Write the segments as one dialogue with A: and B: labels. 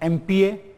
A: MPA,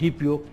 A: DPO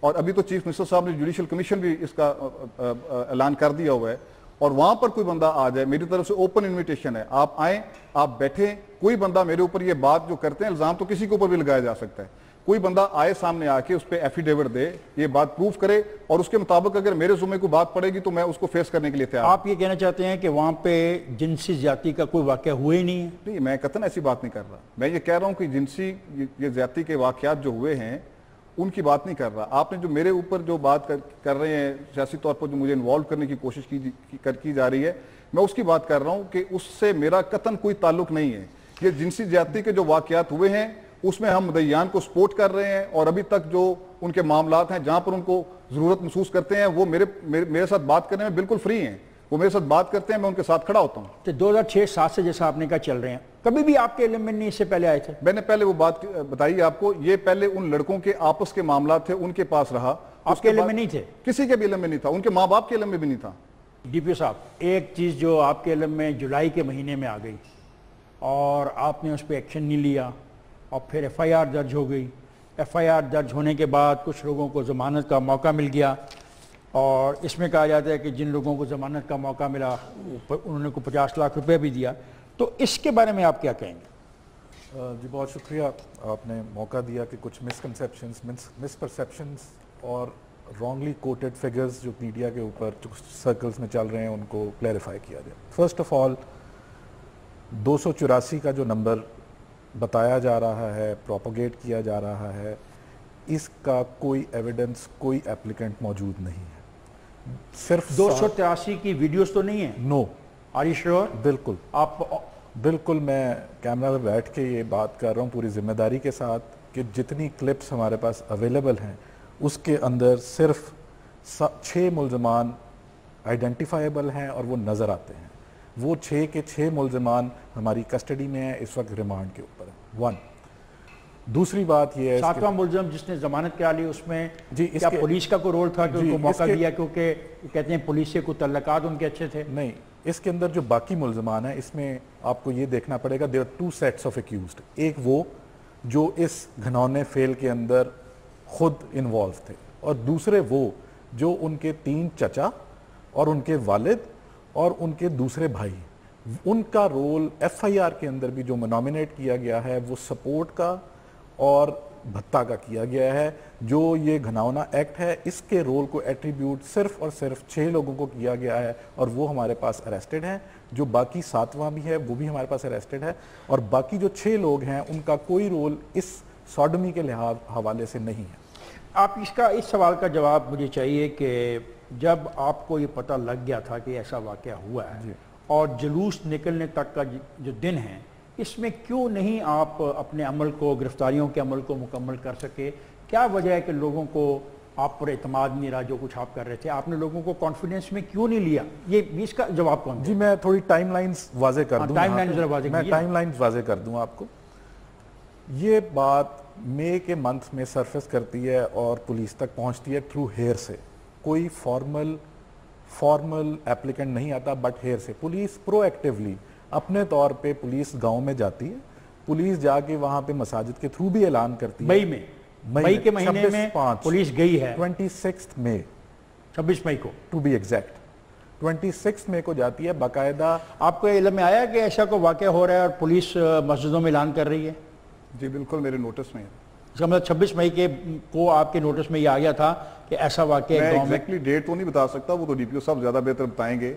B: اور ابھی تو چیف منسٹر صاحب نے جوڈیشل کمیشن بھی اس کا اعلان کر دیا ہوا ہے، اور وہاں پر کوئی بندہ آ جائے، میری طرف سے اوپن انویٹیشن ہے، آپ آئیں، آپ بیٹھیں، کوئی بندہ میرے اوپر یہ بات جو کرتے ہیں، الزام تو کسی کے اوپر بھی لگایا جا سکتا ہے، کوئی بندہ آئے سامنے آ کے اس پہ ایفیڈیوٹ دے، یہ بات پروف کرے، اور اس کے مطابق اگر میرے ذمے کو بات پڑے گی تو میں اس کو فیس کرنے کے لیے تیار ہوں۔
A: آپ یہ کہنا چاہتے ہیں کہ وہاں پہ جنسی زیادتی کا کوئی واقعہ ہوئے نہیں ہے؟
B: نہیں، میں قطعاً ایسی بات نہیں کر رہا، میں یہ کہہ رہا ہوں کہ جنسی یہ زیادتی کے واقعات جو ہوئے ہیں ان کی بات نہیں کر رہا۔ آپ نے جو میرے اوپر جو بات کر رہے ہیں سیاسی طور پر، جو مجھے انوالو کرنے کی کوشش کی جا رہی ہے، میں اس کی بات کر رہا ہوں کہ اس سے میرا قطعاً کوئی تعلق نہیں ہے۔ یہ جنسی زیادتی کے جو واقعات ہوئے ہیں اس میں ہم مدعیان کو سپورٹ کر رہے ہیں، اور ابھی تک جو ان کے معاملات ہیں جہاں پر ان کو ضرورت محسوس کرتے ہیں وہ میرے ساتھ بات کرنے میں بالکل فری ہیں، وہ میرے ساتھ بات کرتے ہیں، میں ان کے ساتھ کھڑا ہوتا ہوں۔
A: تو 2006-07 سے جیسا آپ نے کہا چل رہے ہیں، کبھی بھی آپ کے علم میں نہیں اس سے پہلے آئے تھے؟
B: میں نے پہلے وہ بات بتائی آپ کو، یہ پہلے ان لڑکوں کے آپس کے معاملات تھے، ان کے پاس رہا،
A: آپ کے علم میں نہیں تھے؟
B: کسی کے بھی علم میں نہیں تھا، ان کے ماں باپ کے علم میں بھی نہیں تھا۔
A: ڈی پی او صاحب، ایک چیز جو آپ کے علم میں جولائی کے مہینے میں آ گئی اور آپ نے اس پہ ایکشن نہیں لیا، اور پھر ایف آئی آر درج ہو گئی، ایف آئی آر درج ہونے کے بعد کچھ لوگوں کو ضمانت کا موقع مل گیا، اور اس میں کہا جاتا ہے کہ جن لوگوں کو ضمانت کا موقع ملا انہوں نے کو 50 لاکھ روپے بھی دیا، تو اس کے بارے میں آپ کیا کہیں گے؟
C: جی بہت شکریہ، آپ نے موقع دیا کہ کچھ مس پرسیپشنز اور رانگلی کوٹڈ فگرز جو میڈیا کے اوپر سرکلز میں چل رہے ہیں ان کو کلیریفائی کیا جائے۔ فرسٹ آف آل، 284 کا جو نمبر بتایا جا رہا ہے، پروپوگیٹ کیا جا رہا ہے، اس کا کوئی ایویڈنس، کوئی ایپلیکنٹ موجود نہیں ہے۔ صرف
A: 283 کی ویڈیوز تو نہیں ہیں؟
C: نو۔
A: Are you sure?
C: بالکل،
A: آپ
C: بالکل، میں کیمرہ پہ بیٹھ کے یہ بات کر رہا ہوں پوری ذمہ داری کے ساتھ کہ جتنی کلپس ہمارے پاس اویلیبل ہیں اس کے اندر صرف 6 ملزمان آئیڈینٹیفائیبل ہیں اور وہ نظر آتے ہیں۔ وہ 6 کے 6 ملزمان ہماری کسٹڈی میں ہیں، اس وقت ریمانڈ کے اوپر ہے۔ 1 دوسری بات یہ ہے
A: 7واں ملزم جس نے ضمانت کیا لی، اس میں
C: جی
A: کیا پولیس کا کوئی رول تھا کہ ان کو موقع دیا، کیونکہ کہتے ہیں پولیس سے کوئی تعلقات ان کے اچھے تھے؟
C: نہیں، اس کے اندر جو باقی ملزمان ہیں اس میں آپ کو یہ دیکھنا پڑے گا، there are 2 sets of accused۔ ایک وہ جو اس گھنونے فیل کے اندر خود انوالو تھے، اور دوسرے وہ جو ان کے 3 چچا اور ان کے والد اور ان کے دوسرے بھائی، ان کا رول ایف آئی آر کے اندر بھی جو نامینیٹ کیا گیا ہے وہ سپورٹ کا اور بھتہ کا کیا گیا ہے۔ جو یہ گھناؤنا ایکٹ ہے اس کے رول کو ایٹریبیوٹ صرف اور صرف 6 لوگوں کو کیا گیا ہے، اور وہ ہمارے پاس اریسٹڈ ہیں۔ جو باقی 7واں بھی ہے وہ بھی ہمارے پاس اریسٹڈ ہے، اور باقی جو 6 لوگ ہیں ان کا کوئی رول اس سوڈمی کے حوالے سے نہیں ہے۔
A: آپ اس سوال کا جواب مجھے چاہیے کہ جب آپ کو یہ پتہ لگ گیا تھا کہ ایسا واقعہ ہوا ہے اور جلوس نکلنے تک کا جو دن ہے، اس میں کیوں نہیں آپ اپنے عمل کو، گرفتاریوں کے عمل کو مکمل کر سکے؟ کیا وجہ ہے کہ لوگوں کو آپ پر اعتماد نہیں رہا جو کچھ آپ کر رہے تھے؟ آپ نے لوگوں کو کانفیڈنس میں کیوں نہیں لیا؟ یہ اس کا جواب کون؟
C: جی میں تھوڑی ٹائم لائنز واضح کر دوں،
A: میں
C: ٹائم لائنز واضح کر دوں آپ کو۔ یہ بات مئی کے منتھ میں سرفیس کرتی ہے اور پولیس تک پہنچتی ہے تھرو ہیئر سے، کوئی فارمل ایپلیکنٹ نہیں آتا بٹ ہیئر سے۔ پولیس پرو ایکٹیولی اپنے طور پہ پولیس گاؤں میں جاتی ہے، پولیس جا کے وہاں پہ مساجد کے تھرو بھی اعلان کرتی ہے۔
A: مئی کے مہینے میں پولیس گئی ہے،
C: 26 مئی
A: 26 مئی کو
C: ٹو بی ایگزیکٹ، 26 مئی کو جاتی ہے باقاعدہ۔
A: آپ کو علم میں آیا کہ ایسا کوئی واقعہ ہو رہا ہے اور پولیس مسجدوں میں اعلان کر رہی ہے؟
B: جی بالکل، میرے نوٹس میں ہے۔
A: اس کا مطلب 26 مئی کو آپ کے نوٹس میں یہ آ گیا تھا کہ ایسا واقعہ
B: میں
A: گاؤں میں؟
B: ایگزیکٹلی ڈیٹ تو نہیں بتا سکتا، وہ تو ڈی پی او صاحب زیادہ بہتر بتائیں گے،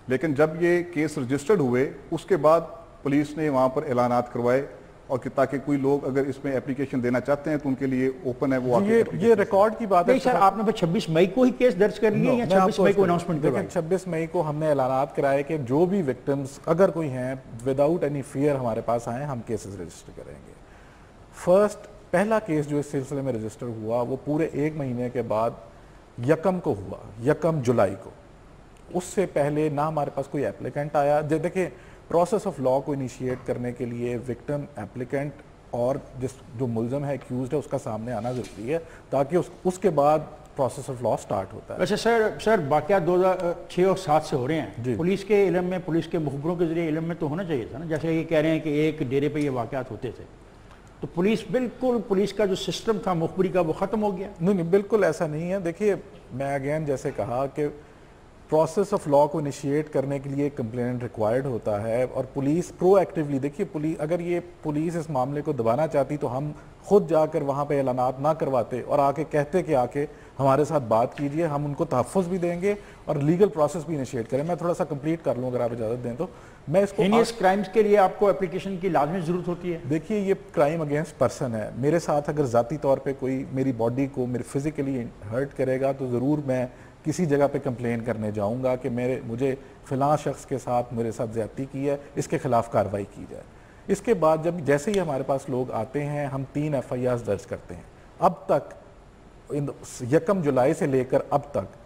B: لیکن جب یہ کیس رجسٹرڈ ہوئے اس کے بعد پولیس نے وہاں پر اعلانات کروائے، اور کہ تاکہ کوئی لوگ اگر اس میں اپلیکیشن دینا چاہتے ہیں تو ان کے لیے اوپن ہے وہ۔
C: یہ ریکارڈ کی بات ہے
A: نہیں سر، آپ نے 26 مئی کو ہی کیس درج کر لیا یا 26 مئی کو اناؤنسمنٹ کروائی؟
C: 26 مئی کو ہم نے اعلانات کرائے کہ جو بھی وکٹمز اگر کوئی ہیں وداؤٹ اینی فیئر ہمارے پاس آئیں، ہم کیسز رجسٹر کریں گے۔ پہلا کیس جو اس سلسلے میں رجسٹر ہوا وہ پورے 1 مہینے کے بعد 1 کو ہوا، 1 جولائی کو۔ اس سے پہلے نہ ہمارے پاس کوئی ایپلیکنٹ آیا۔ دیکھیں، پروسیس آف لا کو انیشیٹ کرنے کے لیے وکٹم، ایپلیکنٹ اور جو ملزم ہے، ایکیوزڈ ہے، اس کا سامنے آنا ضروری ہے تاکہ اس کے بعد پروسیس آف لا سٹارٹ ہوتا ہے۔
A: ویسے سر واقعات 2006 اور 7 سے ہو رہے ہیں، پولیس کے علم میں، پولیس کے مخبروں کے ذریعے علم میں تو ہونا چاہیے تھا نا، جیسے یہ کہہ رہے ہیں کہ ایک ڈیرے پہ یہ واقعات ہوتے تھے۔ تو پولیس کا جو سسٹم تھا مخبری کا وہ ختم ہو گیا؟
C: نہیں بالکل ایسا نہیں ہے. دیکھیے میں اگین جیسے کہا کہ پروسیس آف لا کو انیشیٹ کرنے کے لیے کمپلینٹ ریکوائرڈ ہوتا ہے, اور پولیس پرو ایکٹیولی, دیکھیے اگر یہ پولیس اس معاملے کو دبانا چاہتی تو ہم خود جا کر وہاں پہ اعلانات نہ کرواتے اور آ کے کہتے کہ آ کے ہمارے ساتھ بات کیجئے, ہم ان کو تحفظ بھی دیں گے اور لیگل پروسیس بھی انیشیٹ کریں. میں تھوڑا سا کمپلیٹ کر لوں اگر آپ اجازت دیں تو. میں اس کو
A: ہینیس کرائمز کے لیے آپ کو اپلیکیشن کی لازمی ضرورت ہوتی ہے؟
C: دیکھیے یہ کرائم اگینسٹ پرسن ہے, میرے ساتھ اگر ذاتی طور پہ کوئی میری باڈی کو میری فزیکلی ہرٹ کرے گا تو ضرور میں کسی جگہ پہ کمپلین کرنے جاؤں گا کہ مجھے فلاں شخص کے ساتھ میرے ساتھ زیادتی کی ہے, اس کے خلاف کارروائی کی جائے. اس کے بعد جیسے ہی ہمارے پاس لوگ آتے ہیں ہم 3 FIRs درج کرتے ہیں. اب تک 1 جولائی سے لے کر اب تک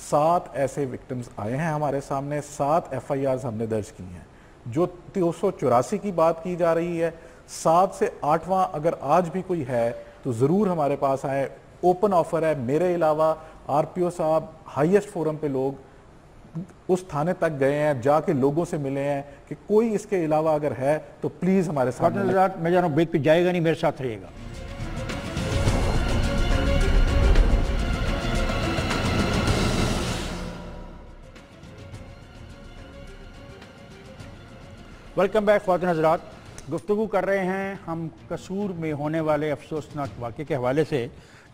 C: 7 ایسے وکٹمز آئے ہیں ہمارے سامنے, 7 FIRs ہم نے درج کی ہیں. جو 284 کی بات کی جا رہی ہے, 7 سے 8واں اگر آج بھی کوئی ہے تو ضرور ہمارے پاس آئے. اوپن آفر ہے, میرے علاوہ RPO صاحب ہائیسٹ فورم پہ لوگ اس تھانے تک گئے ہیں, جا کے لوگوں سے ملے ہیں کہ کوئی اس کے علاوہ اگر ہے تو پلیز ہمارے ساتھ.
A: میں جا رہا ہوں بریک پہ, جائے گا نہیں, میرے ساتھ رہیے گا. ویلکم بیک خواتین حضرات. گفتگو کر رہے ہیں ہم قصور میں ہونے والے افسوسناک واقعے کے حوالے سے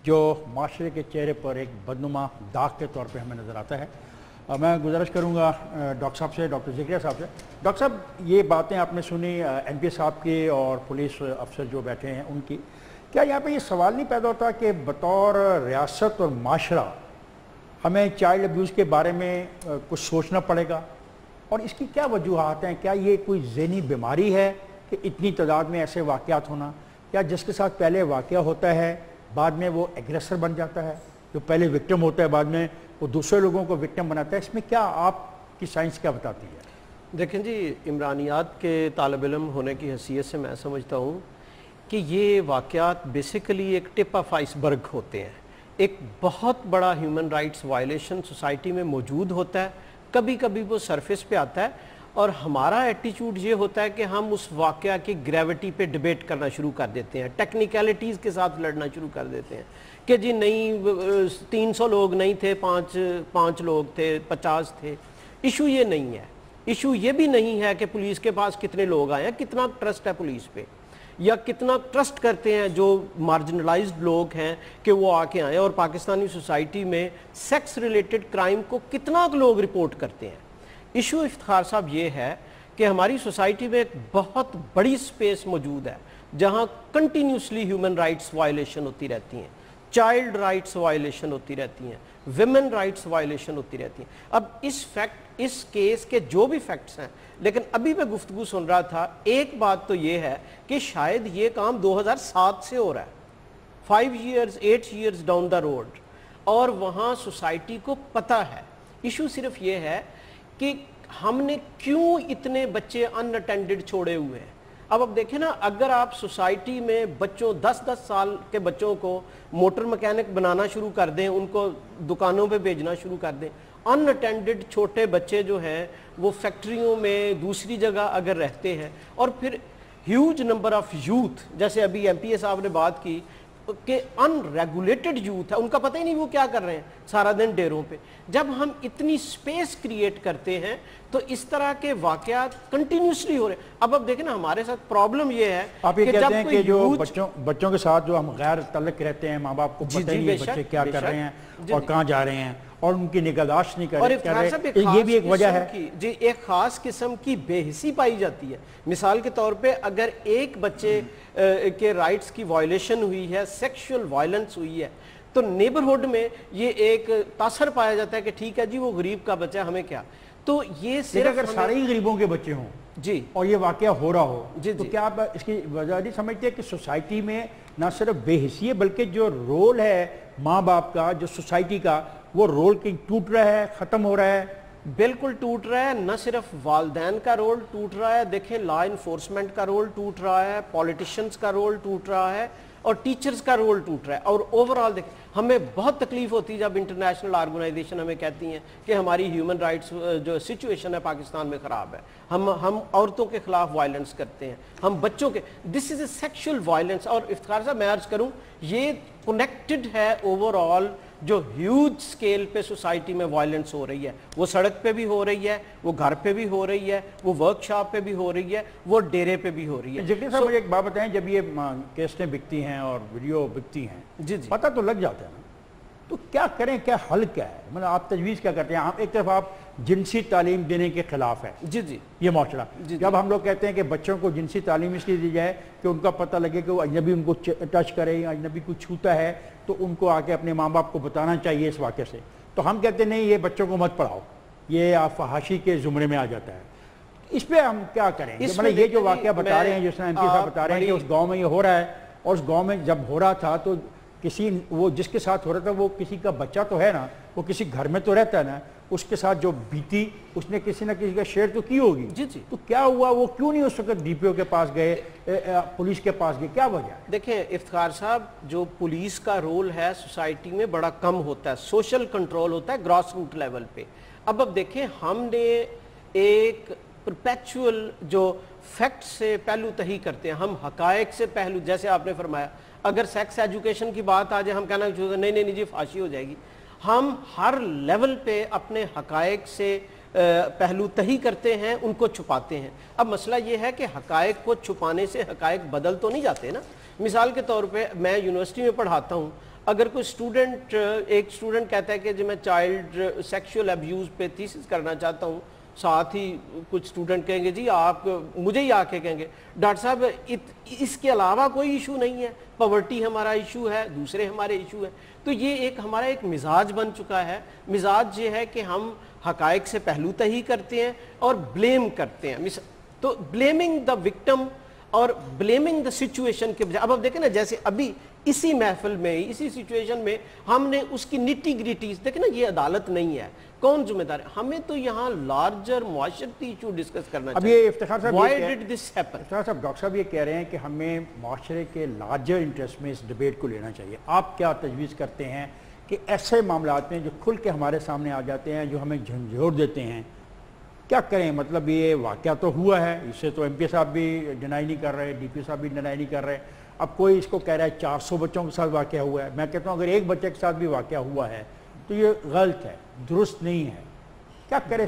A: جو معاشرے کے چہرے پر ایک بدنما داغ کے طور پہ ہمیں نظر آتا ہے. میں گزارش کروں گا ڈاکٹر صاحب سے, ڈاکٹر زکریا صاحب سے. ڈاکٹر صاحب یہ باتیں آپ نے سنی NPA صاحب کی اور پولیس افسر جو بیٹھے ہیں ان کی, کیا یہاں پہ یہ سوال نہیں پیدا ہوتا کہ بطور ریاست اور معاشرہ ہمیں چائلڈ ابیوز کے بارے میں کچھ سوچنا پڑے گا, اور اس کی کیا وجوہات ہیں؟ کیا یہ کوئی ذہنی بیماری ہے کہ اتنی تعداد میں ایسے واقعات ہونا, یا جس کے ساتھ پہلے واقعہ ہوتا ہے بعد میں وہ ایگریسر بن جاتا ہے, جو پہلے وکٹم ہوتا ہے بعد میں وہ دوسرے لوگوں کو وکٹم بناتا ہے؟ اس میں کیا آپ کی سائنس کیا بتاتی ہے؟
D: دیکھیں جی, عمرانیات کے طالب علم ہونے کی حیثیت سے میں سمجھتا ہوں کہ یہ واقعات بیسیکلی ایک ٹپ آف آئس برگ ہوتے ہیں. ایک بہت بڑا ہیومن رائٹس وائلیشن سوسائٹی میں موجود ہوتا ہے, کبھی کبھی وہ سرفیس پہ آتا ہے, اور ہمارا ایٹیچیوڈ یہ ہوتا ہے کہ ہم اس واقعہ کی گریوٹی پہ ڈیبیٹ کرنا شروع کر دیتے ہیں, ٹیکنیکلٹیز کے ساتھ لڑنا شروع کر دیتے ہیں کہ جی نہیں 300 لوگ نہیں تھے, 5 لوگ تھے, 50 تھے. ایشو یہ نہیں ہے. ایشو یہ بھی نہیں ہے کہ پولیس کے پاس کتنے لوگ آئے ہیں, کتنا ٹرسٹ ہے پولیس پہ, یا کتنا ٹرسٹ کرتے ہیں جو مارجنلائزڈ لوگ ہیں کہ وہ آ کے آئیں, اور پاکستانی سوسائٹی میں سیکس ریلیٹڈ کرائم کو کتنا لوگ رپورٹ کرتے ہیں. ایشو افتخار صاحب یہ ہے کہ ہماری سوسائٹی میں ایک بہت بڑی سپیس موجود ہے جہاں کنٹینیوسلی ہیومن رائٹس وائلیشن ہوتی رہتی ہیں, چائلڈ رائٹس وائلیشن ہوتی رہتی ہیں, ویمن رائٹس وائلیشن ہوتی رہتی ہیں. اب اس کیس کے جو بھی فیکٹس ہیں, لیکن ابھی میں گفتگو سن رہا تھا, ایک بات تو یہ ہے کہ شاید یہ کام 2007 سے ہو رہا ہے, 5 years 8 years down the road, اور وہاں سوسائٹی کو پتہ ہے. ایشو صرف یہ ہے کہ ہم نے کیوں اتنے بچے ان اٹینڈڈ چھوڑے ہوئے ہیں. اب دیکھیں نا, اگر آپ سوسائٹی میں بچوں 10 سال کے بچوں کو موٹر مکینک بنانا شروع کر دیں, ان کو دکانوں پہ بھیجنا شروع کر دیں, ان اٹینڈڈ چھوٹے بچے جو ہیں وہ فیکٹریوں میں دوسری جگہ اگر رہتے ہیں, اور پھر ہیوج نمبر آف یوتھ, جیسے ابھی MPA صاحب نے بات کی کہ ان ریگولیٹڈ یوتھ ہے, ان کا پتہ ہی نہیں وہ کیا کر رہے ہیں سارا دن ڈیروں پہ. جب ہم اتنی سپیس کریٹ کرتے ہیں تو اس طرح کے واقعات کنٹینیوسلی ہو رہے ہیں. اب دیکھیں نا, ہمارے ساتھ پرابلم یہ ہے
A: آپ یہ کہتے ہیں کہ جو بچوں کے ساتھ جو ہم غیر تعلق رہتے ہیں, ماں باپ کو پتہ نہیں ہے بچے کیا کر رہے ہیں اور کہاں جا رہے ہیں, اور ان کی نگہداشت نہیں کر رہے, یہ بھی ایک وجہ ہے.
D: جی, ایک خاص قسم کی بے حسی پائی جاتی ہے. مثال کے طور پہ اگر ایک بچے کے رائٹس کی وائلیشن ہوئی ہے, سیکشول وائلنس ہوئی ہے, تو نیبرہڈ میں یہ ایک تاثر پایا جاتا ہے کہ ٹھیک ہے جی وہ غریب کا بچہ, ہمیں کیا. تو یہ صرف
A: اگر سارے ہی غریبوں کے بچے ہوں
D: جی
A: اور یہ واقعہ ہو رہا ہو, تو کیا آپ اس کی وجہ نہیں سمجھتے کہ سوسائٹی میں نہ صرف بے حسی ہے بلکہ جو رول ہے ماں باپ کا, جو سوسائٹی کا, وہ رول کہیں ٹوٹ رہا ہے, ختم ہو رہا ہے؟
D: بالکل ٹوٹ رہا ہے. نہ صرف والدین کا رول ٹوٹ رہا ہے, دیکھیں لا انفورسمنٹ کا رول ٹوٹ رہا ہے, پولیٹیشنز کا رول ٹوٹ رہا ہے, اور ٹیچرز کا رول ٹوٹ رہا ہے. اور اوورآل دیکھیں ہمیں بہت تکلیف ہوتی ہے جب انٹرنیشنل آرگنائزیشن ہمیں کہتی ہیں کہ ہماری ہیومن رائٹس جو سچویشن ہے پاکستان میں خراب ہے, ہم عورتوں کے خلاف وائلنس کرتے ہیں, ہم بچوں کے, دس از اے سیکشل وائلنس. اور افتخار صاحب میں عرض کروں یہ کنیکٹڈ ہے اوورآل جو ہیوج سکیل پہ سوسائٹی میں وائلنس ہو رہی ہے, وہ سڑک پہ بھی ہو رہی ہے, وہ گھر پہ بھی ہو رہی ہے, وہ ورک شاپ پہ بھی ہو رہی ہے, وہ ڈیرے پہ بھی ہو رہی ہے.
A: جگری صاحب مجھے ایک بات بتائیں, جب یہ کیسٹیں بکتی ہیں اور ویڈیو بکتی ہیں,
D: جی
A: پتہ تو لگ جاتا ہے نا, تو کیا کریں, کیا حل کیا ہے, مطلب آپ تجویز کیا کرتے ہیں؟ ایک طرف آپ جنسی تعلیم دینے کے خلاف ہے یہ معاشرہ, جب ہم لوگ کہتے ہیں کہ بچوں کو جنسی تعلیم اس لیے دی جائے کہ ان کا پتہ لگے کہ وہ اجنبی ان کو ٹچ کرے یا اجنبی کو چھوتا ہے تو ان کو آ کے اپنے ماں باپ کو بتانا چاہیے اس واقعے سے, تو ہم کہتے ہیں نہیں یہ بچوں کو مت پڑھاؤ, یہ فحاشی کے زمرے میں آ جاتا ہے. اس پہ ہم کیا کریں؟ مطلب یہ جو واقعہ بتا رہے ہیں, جس طرح ایم پی صاحب بتا رہے ہیں کہ اس گاؤں میں یہ ہو رہا ہے, اور اس گاؤں میں جب ہو رہا تھا تو کسی وہ جس کے ساتھ ہو رہا تھا وہ کسی کا بچہ تو ہے نا, وہ کسی گھر میں تو رہتا ہے نا, اس کے ساتھ جو بیتی اس نے کسی نہ کسی کا شیئر تو کی ہوگی. تو کیا ہوا, وہ کیوں نہیں اس وقت ڈی پی او کے پاس گئے, پولیس کے پاس گئے, کیا وجہ ہے؟
D: دیکھیں افتخار صاحب, جو پولیس کا رول ہے سوسائٹی میں بڑا کم ہوتا ہے, سوشل کنٹرول ہوتا ہے گراس روٹ لیول پہ. اب دیکھیں ہم نے ایک پرپیچول جو فیکٹ سے پہلو تہی کرتے ہیں, ہم حقائق سے پہلو, جیسے آپ نے فرمایا اگر سیکس ایجوکیشن کی بات آ جائے ہم کہنا چاہتے ہیں نہیں جی پھانسی ہو جائے گی. ہم ہر لیول پہ اپنے حقائق سے پہلو تہی کرتے ہیں, ان کو چھپاتے ہیں. اب مسئلہ یہ ہے کہ حقائق کو چھپانے سے حقائق بدل تو نہیں جاتے نا. مثال کے طور پہ میں یونیورسٹی میں پڑھاتا ہوں, اگر کوئی ایک اسٹوڈنٹ کہتا ہے کہ جو میں چائلڈ سیکشول ابیوز پہ تھیسس کرنا چاہتا ہوں, ساتھ ہی کچھ اسٹوڈنٹ کہیں گے جی آپ مجھے ہی آ کے کہیں گے ڈاکٹر صاحب اس کے علاوہ کوئی ایشو نہیں ہے, پاورٹی ہمارا ایشو ہے, دوسرے ہمارے ایشو ہیں. تو یہ ایک ہمارا ایک مزاج بن چکا ہے. مزاج یہ ہے کہ ہم حقائق سے پہلو تہی کرتے ہیں اور بلیم کرتے ہیں. تو بلیمنگ دا وکٹم اور بلیمنگ دا سچویشن کے بجائے, اب دیکھیں نا جیسے ابھی اسی محفل میں اسی سچویشن میں ہم نے اس کی نٹی گریٹیز دیکھیں نا, یہ عدالت نہیں ہے, کون ذمہ دار ہے؟ ہمیں تو یہاں لارجر معاشرتی ایشو ڈسکس کرنا چاہیے.
A: اب یہ افتخار صاحب
D: Why did this happen?
A: Iftikhar صاحب, ڈاکٹر صاحب یہ کہہ رہے ہیں کہ ہمیں معاشرے کے لارجر انٹرسٹ میں اس ڈیبیٹ کو لینا چاہیے. آپ کیا تجویز کرتے ہیں کہ ایسے معاملات میں جو کھل کے ہمارے سامنے آ جاتے ہیں, جو ہمیں جھنجھوڑ دیتے ہیں, کیا کریں؟ مطلب یہ واقعہ تو ہوا ہے, اسے تو ایم پی صاحب بھی ڈینائی نہیں کر رہے, ڈی پی صاحب بھی ڈینائی نہیں کر رہے. اب کوئی اس کو کہہ رہا ہے 400 بچوں کے ساتھ واقعہ ہوا ہے. میں کہتا ہوں اگر ایک بچے کے ساتھ بھی واقعہ ہوا ہے تو یہ غلط ہے, درست نہیں ہے. کیا کرے؟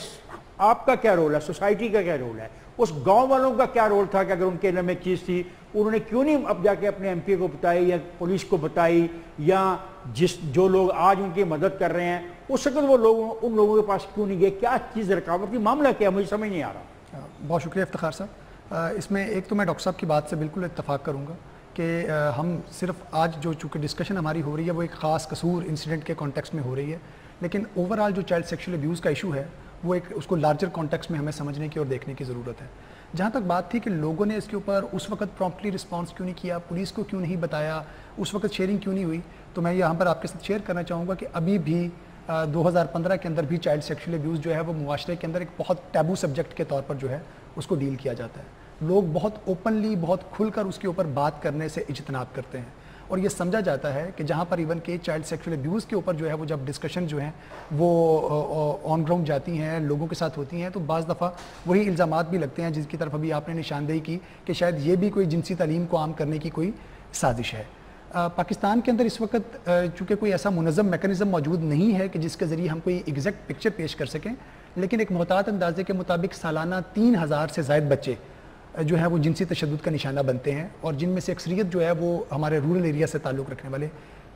A: آپ کا کیا رول ہے, سوسائٹی کا کیا رول ہے, اس گاؤں والوں کا کیا رول تھا کہ اگر ان کے علم میں چیز تھی انہوں نے کیوں نہیں اب جا کے اپنے ایم پی کو بتائی یا پولیس کو بتائی, یا جو لوگ آج ان کی مدد کر رہے ہیں اس وقت وہ لوگ ان لوگوں کے پاس کیوں نہیں گئے؟ کیا چیز رکاوٹ کی معاملہ کیا, مجھے سمجھ نہیں آ رہا.
E: بہت شکریہ افتخار صاحب. اس میں ایک تو میں ڈاکٹر صاحب کی بات سے بالکل اتفاق کروں گا کہ ہم صرف آج جو چونکہ ڈسکشن ہماری ہو رہی ہے وہ ایک خاص قصور انسیڈنٹ کے کانٹیکسٹ میں ہو رہی ہے, لیکن اوورآل جو چائلڈ سیکشول ابیوز کا ایشو ہے وہ ایک اس کو لارجر کانٹیکسٹ میں ہمیں سمجھنے کی اور دیکھنے کی ضرورت ہے. جہاں تک بات تھی کہ لوگوں نے اس کے اوپر اس وقت پرومپٹلی رسپانس کیوں نہیں کیا, پولیس کو کیوں نہیں بتایا, اس وقت شیئرنگ کیوں نہیں ہوئی, تو میں یہاں پر آپ کے ساتھ شیئر کرنا چاہوں گا کہ ابھی بھی 2015 کے اندر بھی چائلڈ سیکشول ابیوز جو ہے وہ معاشرے کے اندر ایک بہت ٹیبو سبجیکٹ کے طور پر جو ہے اس کو ڈیل کیا جاتا ہے. لوگ بہت اوپنلی بہت کھل کر اس کے اوپر بات کرنے سے اجتناب کرتے ہیں, اور یہ سمجھا جاتا ہے کہ جہاں پر ایون کہ چائلڈ سیکشول ابیوز کے اوپر جو ہے وہ جب ڈسکشن جو ہیں وہ آن گراؤنڈ جاتی ہیں, لوگوں کے ساتھ ہوتی ہیں, تو بعض دفعہ وہی الزامات بھی لگتے ہیں جس کی طرف ابھی آپ نے نشاندہی کی کہ شاید یہ بھی کوئی جنسی تعلیم کو عام کرنے کی کوئی سازش ہے. پاکستان کے اندر اس وقت چونکہ کوئی ایسا منظم میکانزم موجود نہیں ہے کہ جس کے ذریعے ہم کوئی ایگزیکٹ پکچر پیش کر سکیں, لیکن ایک محتاط اندازے کے مطابق سالانہ 3000 سے زائد بچے جو ہے وہ جنسی تشدد کا نشانہ بنتے ہیں, اور جن میں سے اکثریت جو ہے وہ ہمارے رورل ایریا سے تعلق رکھنے والے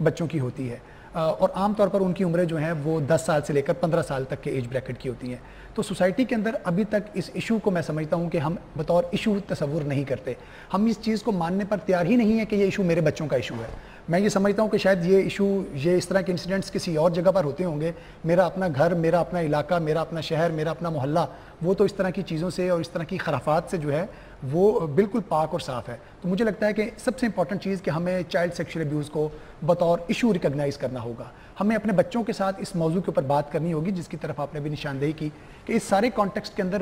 E: بچوں کی ہوتی ہے, اور عام طور پر ان کی عمریں جو ہیں وہ 10 سال سے لے کر 15 سال تک کے ایج بریکٹ کی ہوتی ہیں. تو سوسائٹی کے اندر ابھی تک اس ایشو کو میں سمجھتا ہوں کہ ہم بطور ایشو تصور نہیں کرتے, ہم اس چیز کو ماننے پر تیار ہی نہیں ہے کہ یہ ایشو میرے بچوں کا ایشو ہے. میں یہ سمجھتا ہوں کہ شاید یہ ایشو, یہ اس طرح کے انسیڈنٹس کسی اور جگہ پر ہوتے ہوں گے, میرا اپنا گھر, میرا اپنا علاقہ, میرا اپنا شہر, میرا اپنا محلہ, وہ تو اس طرح کی چیزوں سے اور اس طرح کی خرافات سے جو ہے وہ بالکل پاک اور صاف ہے. تو مجھے لگتا ہے کہ سب سے امپورٹنٹ چیز کہ ہمیں چائلڈ سیکشول ابیوز کو بطور ایشو ریکگنائز کرنا ہوگا. ہمیں اپنے بچوں کے ساتھ اس موضوع کے اوپر بات کرنی ہوگی جس کی طرف آپ نے بھی نشاندہی کی کہ اس سارے کانٹیکسٹ کے اندر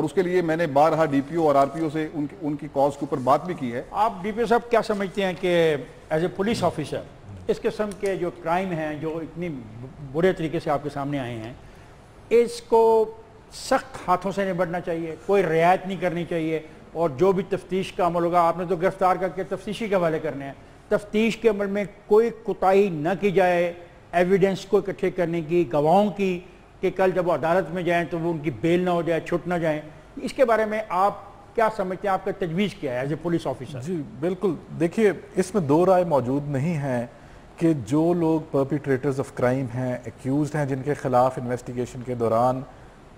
B: اور اس کے لیے میں نے بارہا ڈی پی او اور آر پی او سے ان کی کاز کے اوپر بات بھی کی ہے.
A: آپ ڈی پی او صاحب کیا سمجھتے ہیں کہ ایز اے پولیس آفیسر اس قسم کے جو کرائم ہیں جو اتنی برے طریقے سے آپ کے سامنے آئے ہیں, اس کو سخت ہاتھوں سے نبٹنا چاہیے, کوئی رعایت نہیں کرنی چاہیے, اور جو بھی تفتیش کا عمل ہوگا آپ نے تو گرفتار کر کے تفتیشی کے حوالے کرنے ہیں, تفتیش کے عمل میں کوئی کوتاہی نہ کی جائے, ایویڈنس کو اکٹھے کرنے کی, گواہوں کی, کہ کل جب وہ عدالت میں جائیں تو وہ ان کی بیل نہ ہو جائے, چھٹ نہ جائیں. اس کے بارے میں آپ کیا سمجھتے ہیں, آپ کا تجویز کیا ہے ایز اے پولیس آفیسر؟
C: جی بالکل, دیکھیے اس میں دو رائے موجود نہیں ہیں کہ جو لوگ پرپیٹریٹرز آف کرائم ہیں, ایکیوزڈ ہیں, جن کے خلاف انویسٹیگیشن کے دوران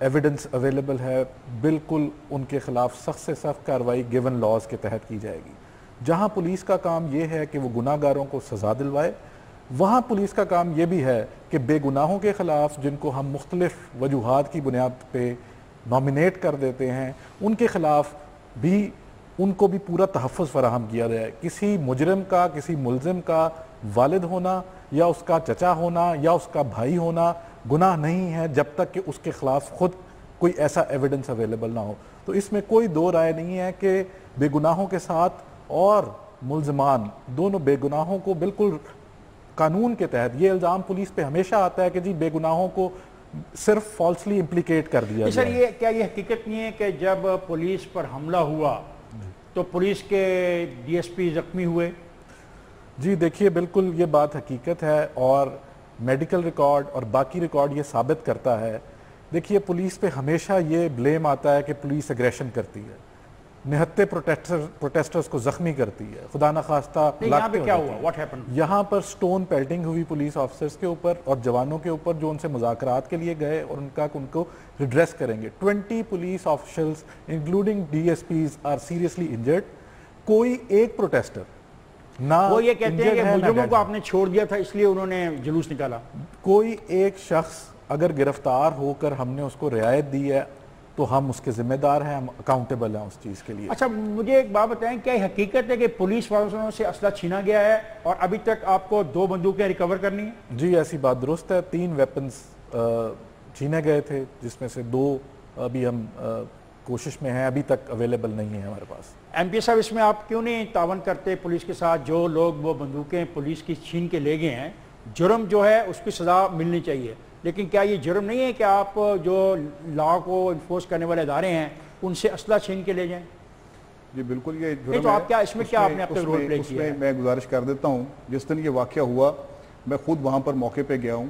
C: ایویڈنس اویلیبل ہے, بالکل ان کے خلاف سخت سے سخت کارروائی گیون لاز کے تحت کی جائے گی. جہاں پولیس کا کام یہ ہے کہ وہ گناہ گاروں کو سزا دلوائے, وہاں پولیس کا کام یہ بھی ہے کہ بے گناہوں کے خلاف جن کو ہم مختلف وجوہات کی بنیاد پہ نامینیٹ کر دیتے ہیں, ان کے خلاف بھی ان کو بھی پورا تحفظ فراہم کیا جائے. کسی مجرم کا, کسی ملزم کا والد ہونا یا اس کا چچا ہونا یا اس کا بھائی ہونا گناہ نہیں ہے جب تک کہ اس کے خلاف خود کوئی ایسا ایویڈنس اویلیبل نہ ہو. تو اس میں کوئی دو رائے نہیں ہے کہ بے گناہوں کے ساتھ اور ملزمان دونوں بے گناہوں کو بالکل قانون کے تحت, یہ الزام پولیس پہ ہمیشہ آتا ہے کہ جی بے گناہوں کو صرف فالسلی امپلیکیٹ کر دیا
A: سر, یہ کیا یہ حقیقت نہیں ہے کہ جب پولیس پر حملہ ہوا تو پولیس کے ڈی ایس پی زخمی ہوئے؟
C: جی دیکھیے بالکل یہ بات حقیقت ہے, اور میڈیکل ریکارڈ اور باقی ریکارڈ یہ ثابت کرتا ہے. دیکھیے پولیس پہ ہمیشہ یہ بلیم آتا ہے کہ پولیس اگریشن کرتی ہے, نہتے پروٹیسٹرز کو زخمی کرتی ہے, خدا نخواستہ یہاں پر سٹون پیلٹنگ ہوئی پولیس آفیسرز کے اوپر اور جوانوں کے اوپر جو ان سے مذاکرات کے لیے گئے اور ان کو ریڈریس کریں گے. 20 police officers including D S Ps are seriously injured. کوئی ایک پروٹیسٹر نہ
A: وہ یہ کہتے ہیں کہ مجرموں کو آپ نے چھوڑ دیا تھا اس لیے انہوں نے جلوس نکالا,
C: کوئی ایک شخص اگر گرفتار ہو کر ہم نے اس کو رعایت دی ہے تو ہم اس کے ذمہ دار ہیں, ہم اکاؤنٹیبل ہیں اس چیز کے لیے.
A: اچھا مجھے ایک بات بتائیں, کیا یہ حقیقت ہے کہ پولیس والوں سے اسلحہ چھینا گیا ہے اور ابھی تک آپ کو 2 بندوقیں ریکور کرنی ہیں؟
C: جی ایسی بات درست ہے, 3 ویپنز چھینے گئے تھے جس میں سے 2 ابھی ہم کوشش میں ہیں, ابھی تک اویلیبل نہیں ہیں ہمارے پاس.
A: ایم پی صاحب اس میں آپ کیوں نہیں تعاون کرتے پولیس کے ساتھ؟ جو لوگ وہ بندوقیں پولیس کی چھین کے لے گئے ہیں, جرم جو ہے اس کی سزا ملنی چاہیے, لیکن کیا یہ جرم نہیں ہے کہ آپ جو لا کو انفورس کرنے والے ادارے ہیں ان سے اسلحہ چھین کے لے جائیں؟
B: جی بالکل یہ جرم
A: تو آپ کیا اس میں کیا آپ نے اب تک رول پلے کیا ہے؟
B: میں گزارش کر دیتا ہوں, جس دن یہ واقعہ ہوا میں خود وہاں پر موقع پہ گیا ہوں.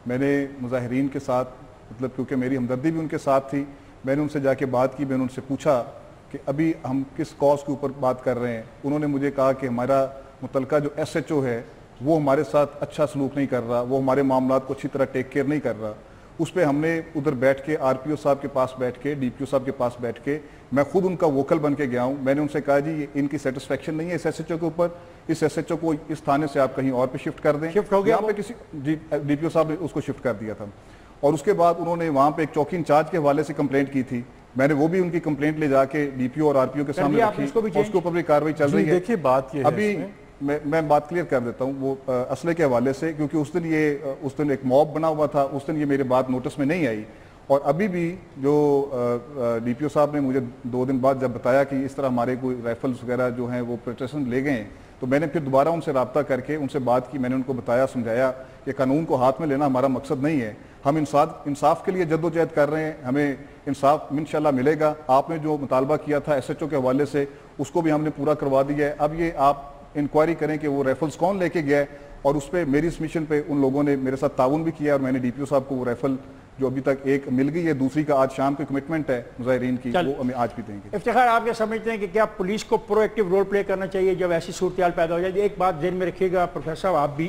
B: میں نے مظاہرین کے ساتھ, مطلب کیونکہ میری ہمدردی بھی ان کے ساتھ تھی, میں نے ان سے جا کے بات کی, میں نے ان سے پوچھا کہ ابھی ہم کس کاز کے اوپر بات کر رہے ہیں. انہوں نے مجھے کہا کہ ہمارا متعلقہ جو ایس ایچ او ہے وہ ہمارے ساتھ اچھا سلوک نہیں کر رہا, وہ ہمارے معاملات کو اچھی طرح ٹیک کیئر نہیں کر رہا. اس پہ ہم نے ادھر بیٹھ کے آر پی او صاحب کے پاس بیٹھ کے, ڈی پی او صاحب کے پاس بیٹھ کے, میں خود ان کا ووکل بن کے گیا ہوں. میں نے ان سے کہا جی ان کی سیٹسفیکشن نہیں ہے اس ایس ایچ او کے اوپر, اس ایس ایچ او کو اس تھانے سے آپ کہیں اور پہ شفٹ کر دیں.
A: شفٹ ہو گیا
B: پہ کسی جی ڈی پی او صاحب نے اس کو شفٹ کر دیا تھا. اور اس کے بعد انہوں نے وہاں پہ ایک چوکی انچارج کے حوالے سے کمپلینٹ کی تھی, میں نے وہ بھی ان کی کمپلینٹ لے جا کے ڈی پی او اور آر پی او کے سامنے رکھی, اس کے اوپر بھی کارروائی چل رہی ہے.
C: دیکھیے بات یہ
B: ابھی میں بات کلیئر کر دیتا ہوں وہ اسلحے کے حوالے سے, کیونکہ اس دن ایک موب بنا ہوا تھا, اس دن یہ میرے بات نوٹس میں نہیں آئی. اور ابھی بھی جو ڈی پی او صاحب نے مجھے 2 دن بعد جب بتایا کہ اس طرح ہمارے کوئی رائفلز وغیرہ جو ہیں وہ پروٹیکشن لے گئے ہیں, تو میں نے پھر دوبارہ ان سے رابطہ کر کے ان سے بات کی. میں نے ان کو بتایا, سمجھایا کہ قانون کو ہاتھ میں لینا ہمارا مقصد نہیں ہے, ہم انصاف کے لیے جدوجہد کر رہے ہیں, ہمیں انصاف انشاءاللہ ملے گا. آپ نے جو مطالبہ کیا تھا ایس ایچ او کے حوالے سے اس کو بھی ہم نے پورا کروا دیا ہے. اب یہ آپ انکوائری کریں کہ وہ رائفلز کون لے کے گیا ہے, اور اس پہ میری سبمیشن پہ ان لوگوں نے میرے ساتھ تعاون بھی کیا, اور میں نے ڈی پی او صاحب کو وہ رائفل جو ابھی تک ایک مل گئی ہے, دوسری کا آج شام کی کمٹمنٹ ہے مظاہرین کی, وہ ہمیں آج بھی دیں گے.
A: افتخار, آپ کیا سمجھتے ہیں کہ کیا پولیس کو پرو ایکٹیو رول پلے کرنا چاہیے جب ایسی صورتحال پیدا ہو جائے؟ ایک بات ذہن میں رکھیے گا پروفیسر صاحب آپ بھی,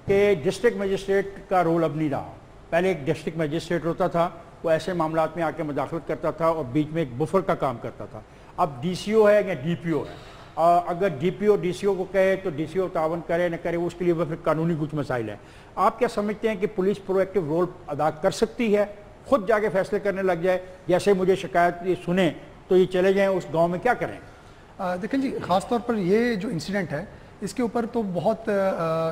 A: کہ ڈسٹرکٹ مجسٹریٹ کا رول اب نہیں رہا. پہلے ایک ڈسٹرکٹ مجسٹریٹ ہوتا تھا, وہ ایسے معاملات میں آ کے مداخلت کرتا تھا اور بیچ میں ایک بفر کا کام کرتا تھا. اب ڈی سی او ہے یا ڈی پی او ہے, اگر D P O D C او کو کہے تو ڈی سی او تعاون کرے نہ کرے, اس کے لیے وہ پھر قانونی کچھ مسائل ہیں. آپ کیا سمجھتے ہیں کہ پولیس پرو ایکٹیو رول ادا کر سکتی ہے, خود جا کے فیصلے کرنے لگ جائے, جیسے مجھے شکایت یہ سنیں تو یہ چلے جائیں اس گاؤں میں, کیا کریں؟
E: دیکھیں جی, خاص طور پر یہ جو انسیڈنٹ ہے اس کے اوپر تو بہت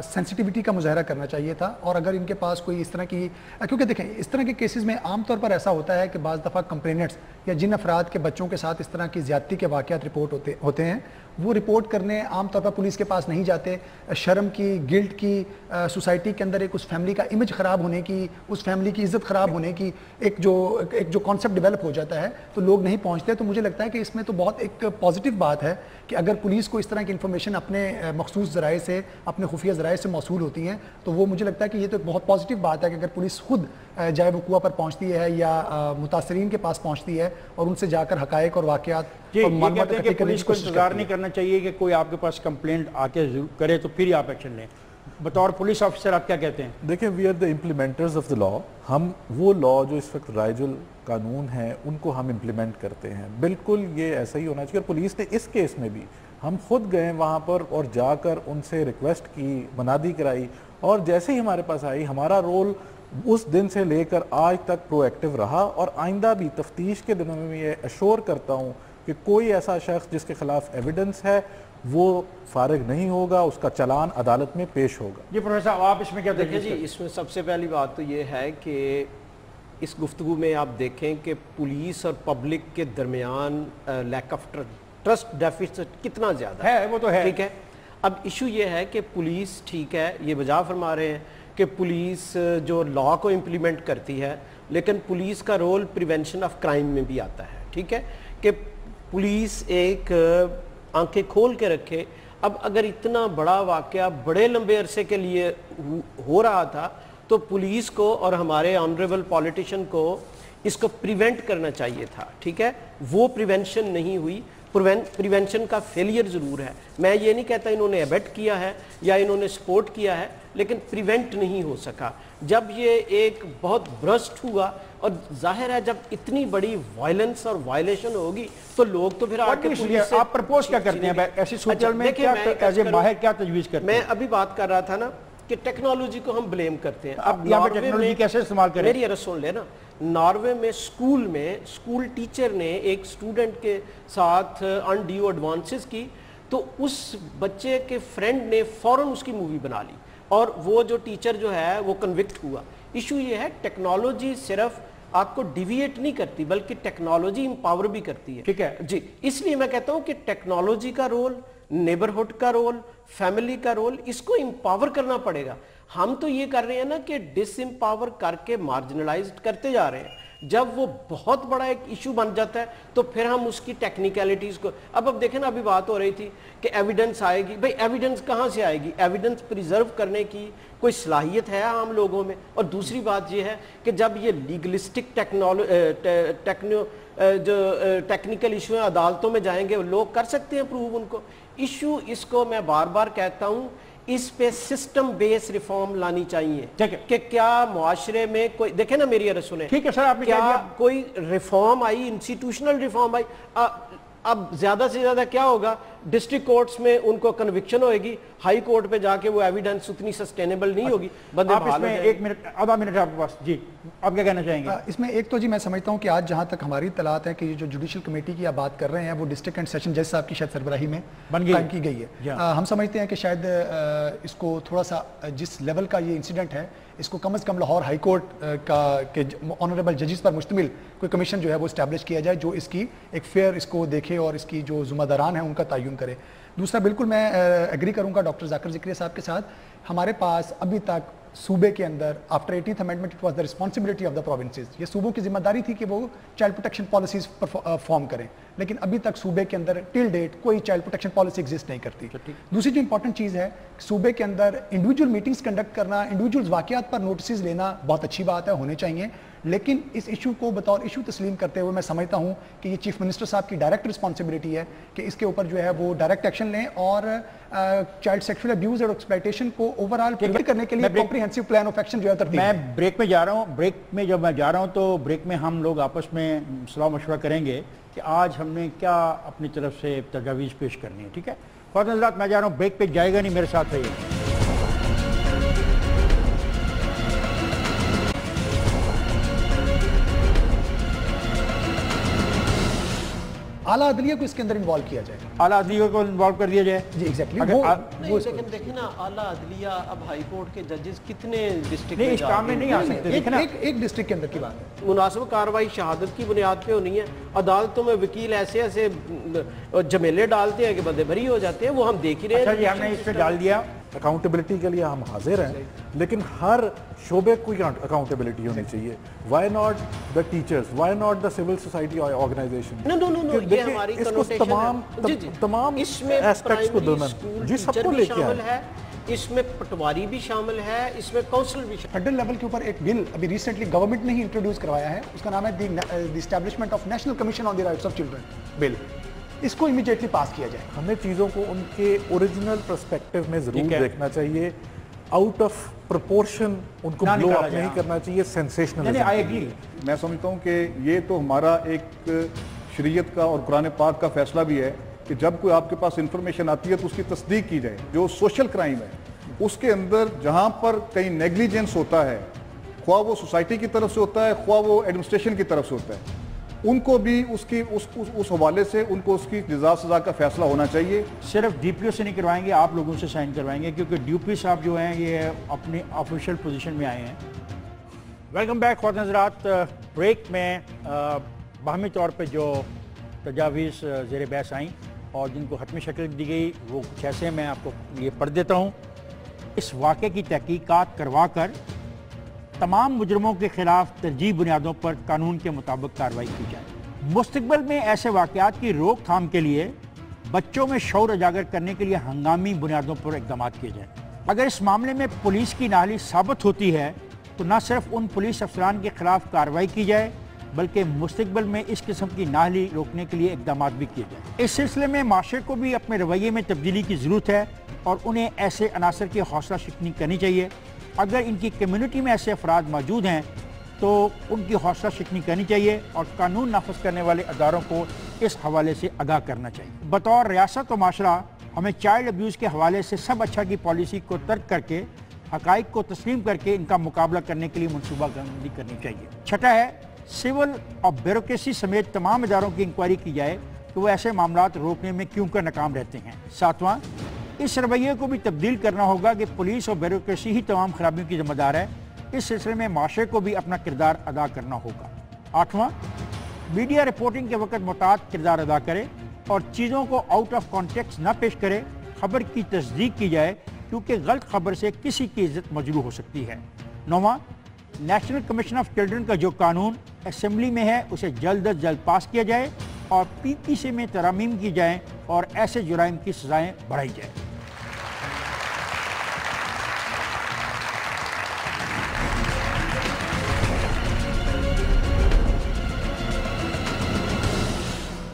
E: سینسٹیوٹی کا مظاہرہ کرنا چاہیے تھا. اور اگر ان کے پاس کوئی اس طرح کی, کیونکہ دیکھیں اس طرح کے کیسز میں عام طور پر ایسا ہوتا ہے کہ بعض دفعہ کمپلینٹس یا جن افراد کے بچوں کے ساتھ اس طرح کی زیادتی کے واقعات رپورٹ ہوتے ہیں وہ رپورٹ کرنے عام طور پر پولیس کے پاس نہیں جاتے. شرم کی, گلٹ کی, سوسائٹی کے اندر ایک اس فیملی کا امیج خراب ہونے کی, اس فیملی کی عزت خراب ہونے کی ایک جو کانسیپٹ ڈیولپ ہو جاتا ہے تو لوگ نہیں پہنچتے. تو مجھے لگتا ہے کہ اس میں تو بہت ایک پازیٹیو بات ہے کہ اگر پولیس کو اس طرح کی انفارمیشن اپنے مخصوص ذرائع سے, اپنے خفیہ ذرائع سے موصول ہوتی ہیں تو وہ مجھے لگتا ہے کہ یہ تو ایک بہت پازیٹیو بات ہے کہ اگر پولیس خود جائے وقوع پر پہنچتی ہے یا متاثرین کے پاس پہنچتی ہے اور ان سے جا کر حقائق اور واقعات اور معلومات اکٹھی کرنے کی کوشش کرتی ہے.
A: پولیس کو انتظار نہیں کرنا چاہیے کہ کوئی آپ کے پاس کمپلینٹ آ کے کرے تو پھر ہی آپ ایکشن لیں. بطور پولیس آفیسر آپ کیا کہتے ہیں؟
C: دیکھیں we are the امپلیمنٹرز of the لا. ہم وہ لا جو اس وقت رائج القانون ہیں ان کو ہم امپلیمنٹ کرتے ہیں. بالکل یہ ایسا ہی ہونا چاہیے. اور پولیس نے اس کیس میں بھی ہم خود گئے وہاں پر اور جا کر ان سے ریکویسٹ کی, منادی کرائی, اور جیسے ہی ہمارے پاس آئی ہمارا رول اس دن سے لے کر آج تک پرو ایکٹیو رہا. اور آئندہ بھی تفتیش کے دنوں میں یہ ایشور کرتا ہوں کہ کوئی ایسا شخص جس کے خلاف ایویڈنس ہے وہ فارغ نہیں ہوگا, اس کا چلان عدالت میں پیش ہوگا.
A: جی پروفیسر صاحب آپ اس میں کیا
D: دیکھیں جی, اس میں سب سے پہلی بات تو یہ ہے کہ اس گفتگو میں آپ دیکھیں کہ پولیس اور پبلک کے درمیان لیک آف ٹرسٹ ڈیفیسٹ کتنا زیادہ
A: ہے. وہ تو ہے,
D: ٹھیک ہے. اب ایشو یہ ہے کہ پولیس, ٹھیک ہے, یہ بجا فرما رہے ہیں کہ پولیس جو لا کو امپلیمنٹ کرتی ہے, لیکن پولیس کا رول پریونشن آف کرائم میں بھی آتا ہے. ٹھیک ہے کہ پولیس ایک آنکھیں کھول کے رکھے. اب اگر اتنا بڑا واقعہ بڑے لمبے عرصے کے لیے ہو رہا تھا تو پولیس کو اور ہمارے آنریبل پولیٹیشین کو اس کو پریونٹ کرنا چاہیے تھا. ٹھیک ہے, وہ پریونشن نہیں ہوئی. پریونشن کا فیلئر ضرور ہے. میں یہ نہیں کہتا انہوں نے ایبٹ کیا ہے یا انہوں نے سپورٹ کیا ہے, لیکن پریونٹ نہیں ہو سکا. جب یہ ایک بہت برسٹ ہوا, اور ظاہر ہے جب اتنی بڑی وائلنس اور وائلیشن ہوگی تو لوگ تو پھر آ کے پولیس سے...
A: آپ پرپوز کیا کرتے ہیں ایسی صورتحال میں, ایز اے ماہر کیا تجویز کرتے ہیں؟
D: میں ابھی بات کر رہا تھا نا کہ ٹیکنالوجی کو ہم بلیم کرتے ہیں.
A: اب یہاں پہ ٹیکنالوجی کیسے استعمال کریں؟
D: میری عرض سن لے نا. ناروے میں اسکول ٹیچر نے ایک اسٹوڈنٹ کے ساتھ انڈیو ایڈوانسز کی تو اس بچے کے فرینڈ نے فوراً اس کی مووی بنا لی اور وہ جو ٹیچر جو ہے وہ کنوکٹ ہوا. ایشو یہ ہے ٹیکنالوجی صرف آپ کو ڈیویٹ نہیں کرتی بلکہ ٹیکنالوجی امپاور بھی کرتی ہے.
A: ٹھیک ہے
D: جی, اس لیے میں کہتا ہوں کہ ٹیکنالوجی کا رول, نیبرہڈ کا رول, فیملی کا رول, اس کو امپاور کرنا پڑے گا. ہم تو یہ کر رہے ہیں نا کہ ڈس امپاور کر کے مارجنلائزڈ کرتے جا رہے ہیں. جب وہ بہت بڑا ایک ایشو بن جاتا ہے تو پھر ہم اس کی ٹیکنیکلٹیز کو... اب دیکھیں نا, ابھی بات ہو رہی تھی کہ ایویڈنس آئے گی. بھئی ایویڈنس کہاں سے آئے گی؟ ایویڈنس پریزرو کرنے کی کوئی صلاحیت ہے عام لوگوں میں؟ اور دوسری بات یہ ہے کہ جب یہ لیگلسٹک جو ٹیکنیکل ایشو ہیں عدالتوں میں جائیں گے, لوگ کر سکتے ہیں پروو ان کو. ایشو اس کو میں بار بار کہتا ہوں, اس پہ سسٹم بیس ریفارم لانی چاہیے کہ کیا معاشرے میں کوئی... دیکھیں نا میری عرض سنیں,
A: ٹھیک ہے سر, آپ نے
D: کیا کوئی ریفارم آئی, انسٹیٹیوشنل ریفارم آئی؟ اب زیادہ سے زیادہ کیا ہوگا, ڈسٹرکٹ کورٹس میں ان کو کنوکشن ہوئے گی, ہائی کورٹ پہ جا کے وہ ایویڈنس اتنی سسٹینیبل نہیں ہوگی, بندے
A: آپ اس میں ایک منٹ, آدھا منٹ آپ کے پاس. جی آپ کیا کہنا چاہیں گے
E: اس میں؟ ایک تو جی میں سمجھتا ہوں کہ آج جہاں تک ہماری اطلاعات ہیں کہ یہ جو جوڈیشل کمیٹی کی آپ بات کر رہے ہیں وہ ڈسٹرکٹ اینڈ سیشن جج صاحب کی شاید سربراہی میں قائم کی گئی ہے. ہم سمجھتے ہیں کہ شاید اس کو تھوڑا سا جس لیول کا یہ انسیڈنٹ ہے اس کو کم از کم لاہور ہائی کورٹ کا کے آنریبل ججز پر مشتمل کوئی کمیشن جو ہے وہ اسٹیبلش کیا جائے جو اس کی ایک فیئر اس کو دیکھے اور اس کی جو ذمہ داران ہیں ان کا تعین کرے. دوسرا, بالکل میں ایگری کروں گا ڈاکٹر ذاکر ذکریہ صاحب کے ساتھ. ہمارے پاس ابھی تک صوبے کے اندر after 18th amendment it was the responsibility of the provinces, یہ صوبوں کی ذمہ داری تھی کہ وہ چائلڈ پروٹیکشن پالیسیز فارم کریں, لیکن ابھی تک صوبے کے اندر ٹل ڈیٹ کوئی چائلڈ پروٹیکشن پالیسی ایگزسٹ نہیں کرتی. دوسری جو امپورٹنٹ چیز ہے, صوبے کے اندر انڈیویجول میٹنگز کنڈکٹ کرنا, انڈیویجول واقعات پر نوٹسز لینا بہت اچھی بات ہے, ہونے چاہیے, لیکن اس ایشو کو بطور ایشو تسلیم کرتے ہوئے میں سمجھتا ہوں کہ یہ چیف منسٹر صاحب کی ڈائریکٹ رسپانسبلٹی ہے کہ اس کے اوپر جو ہے وہ ڈائریکٹ ایکشن لیں اور چائلڈ سیکشل ابیوز اور ایکسپلائٹیشن کو اوور آل پریونٹ کرنے کے لیے کمپریہنسو پلان آف ایکشن جو ہے ترتیب.
A: میں بریک میں جا رہا ہوں. بریک میں جب میں جا رہا ہوں تو بریک میں ہم لوگ آپس میں صلاح مشورہ کریں گے کہ آج ہم نے کیا اپنی طرف سے تجاویز پیش کرنی ہے. ٹھیک ہے خواتین حضرات, میں جا رہا ہوں, بریک پہ جائے گا نہیں, میرے ساتھ رہیے.
E: اعلیٰ عدلیہ کو اس کے اندر انوالو کیا جائے.
A: اعلیٰ عدلیہ کو انوالو کر دیا جائے.
E: جی ایگزیکٹلی.
D: لیکن دیکھیں نا اعلیٰ عدلیہ اب ہائی کورٹ کے ججز کتنے ڈسٹرکٹ میں
A: اس کام میں نہیں آ سکتے.
E: ایک ڈسٹرکٹ کے اندر کی بات ہے.
D: مناسب کارروائی شہادت کی بنیاد پہ ہونی ہے. عدالتوں میں وکیل ایسے ایسے جمیلے ڈالتے ہیں کہ بندے بری ہو جاتے ہیں, وہ ہم دیکھ ہی رہے ہیں.
A: اچھا جی, ہم نے اس پہ ڈال دیا.
C: اکاؤنٹیبلٹی کے لیے ہم حاضر ہیں, لیکن ہر شعبے کو اکاؤنٹیبلٹی ہونی چاہیے. Why not the teachers, why not the civil society organisation.
D: یہ ہماری
C: تمام
D: اس میں
C: ایسپیکٹس کو دینا جی سب کو لے کے
D: آئے. اس میں پٹواری بھی شامل ہے, اس میں کونسل بھی شامل.
E: فیڈرل لیول کے اوپر ایک بل ابھی ریسنٹلی گورنمنٹ نے ہی انٹروڈیوس کروایا ہے, اس کا نام ہے the establishment of national commission on the rights of children bill. اس کو امیڈیٹلی پاس کیا جائے.
C: ہمیں چیزوں کو ان کے اوریجنل پرسپیکٹو میں ضرور دیکھنا چاہیے, آؤٹ آف پروپورشن ان کو بلو اپ نہیں کرنا چاہیے, سینسیشنل.
B: میں سمجھتا ہوں کہ یہ تو ہمارا ایک شریعت کا اور قرآن پاک کا فیصلہ بھی ہے کہ جب کوئی آپ کے پاس انفارمیشن آتی ہے تو اس کی تصدیق کی جائے. جو سوشل کرائم ہے اس کے اندر جہاں پر کہیں نیگلیجنس ہوتا ہے, خواہ وہ سوسائٹی کی طرف سے ہوتا ہے, خواہ وہ ایڈمنسٹریشن کی طرف سے ہوتا ہے, ان کو بھی اس حوالے سے ان کو اس کی جزا سزا کا فیصلہ ہونا چاہیے.
A: صرف ڈی پی او سے نہیں کروائیں گے, آپ لوگوں سے سائن کروائیں گے, کیونکہ ڈی پی صاحب جو ہیں یہ اپنی آفیشیل پوزیشن میں آئے ہیں. ویلکم بیک خواتین حضرات. بریک میں باہمی طور پہ جو تجاویز زیر بحث آئیں اور جن کو حتمی شکل دی گئی وہ کچھ ایسے میں آپ کو یہ پڑھ دیتا ہوں. اس واقعے کی تحقیقات کروا کر تمام مجرموں کے خلاف ترجیحی بنیادوں پر قانون کے مطابق کارروائی کی جائے. مستقبل میں ایسے واقعات کی روک تھام کے لیے بچوں میں شعور اجاگر کرنے کے لیے ہنگامی بنیادوں پر اقدامات کیے جائیں. اگر اس معاملے میں پولیس کی نااہلی ثابت ہوتی ہے تو نہ صرف ان پولیس افسران کے خلاف کارروائی کی جائے بلکہ مستقبل میں اس قسم کی نااہلی روکنے کے لیے اقدامات بھی کیے جائیں. اس سلسلے میں معاشرے کو بھی اپنے رویے میں تبدیلی کی ضرورت ہے اور انہیں ایسے عناصر کی حوصلہ شکنی کرنی چاہیے. اگر ان کی کمیونٹی میں ایسے افراد موجود ہیں تو ان کی حوصلہ شکنی کرنی چاہیے اور قانون نافذ کرنے والے اداروں کو اس حوالے سے آگاہ کرنا چاہیے. بطور ریاست و معاشرہ ہمیں چائلڈ ابیوز کے حوالے سے سب اچھا کی پالیسی کو ترک کر کے حقائق کو تسلیم کر کے ان کا مقابلہ کرنے کے لیے منصوبہ بندی کرنی چاہیے. چھٹا ہے, سول اور بیوروکریسی سمیت تمام اداروں کی انکوائری کی جائے کہ وہ ایسے معاملات روکنے میں کیوں کر ناکام رہتے ہیں. ساتواں, اس رویے کو بھی تبدیل کرنا ہوگا کہ پولیس اور بیوروکریسی ہی تمام خرابیوں کی ذمہ دار ہے. اس سلسلے میں معاشرے کو بھی اپنا کردار ادا کرنا ہوگا. آٹھواں, میڈیا رپورٹنگ کے وقت محتاط کردار ادا کرے اور چیزوں کو آؤٹ آف کانٹیکسٹ نہ پیش کرے. خبر کی تصدیق کی جائے کیونکہ غلط خبر سے کسی کی عزت مجروح ہو سکتی ہے. نواں, نیشنل کمیشن آف چلڈرن کا جو قانون اسمبلی میں ہے اسے جلد از جلد پاس کیا جائے اور PPC میں ترامیم کی جائیں اور ایسے جرائم کی سزائیں بڑھائی جائیں.